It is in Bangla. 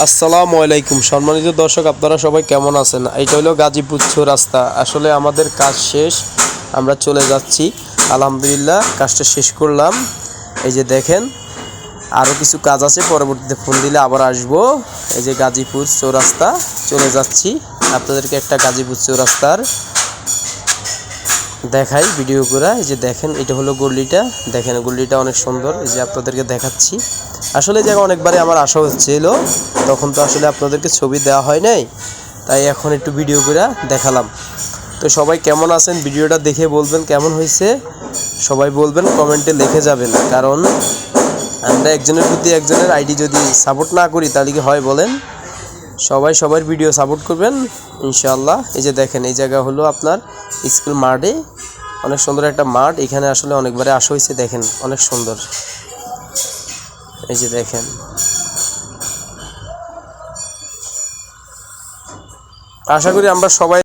আসসালামু আলাইকুম সম্মানিত দর্শক, আপনারা সবাই কেমন আছেন? এটা হলো গাজীপুর চৌরাস্তা। আসলে আমাদের কাজ শেষ, আমরা চলে যাচ্ছি। আলহামদুলিল্লাহ কাজটা শেষ করলাম। এই যে দেখেন, আরও কিছু কাজ আছে, পরবর্তীতে ফোন দিলে আবার আসবো। এই যে গাজীপুর চৌরাস্তা চলে যাচ্ছি। আপনাদেরকে একটা গাজীপুর চৌরাস্তার দেখাই ভিডিও করে। এই যে দেখেন, এটা হলো গল্লিটা। দেখেন গল্লিটা অনেক সুন্দর। এই যে আপনাদেরকে দেখাচ্ছি। আসলে জায়গা অনেকবারই আমার আশা হচ্ছিল, তখন তো আসলে আপনাদেরকে ছবি দেওয়া হয় নাই, তাই এখন একটু ভিডিও করে দেখালাম। তো সবাই কেমন আছেন? ভিডিওটা দেখে বলবেন কেমন হয়েছে। সবাই বলবেন, কমেন্টে লিখে যাবেন, কারণ আমরা একজনের প্রতি একজনের আইডি যদি সাপোর্ট না করি তাহলে কি হয় বলেন? সবাই সবার ভিডিও সাপোর্ট করবেন ইনশাআল্লাহ। এই যে দেখেন, এই জায়গা হলো আপনার স্কুল মাঠে। অনেক সুন্দর একটা মাঠ, এখানে আসলে অনেকবারে আসা হয়েছে। দেখেন অনেক সুন্দর। এই যে দেখেন, আশা করি আমরা সবাই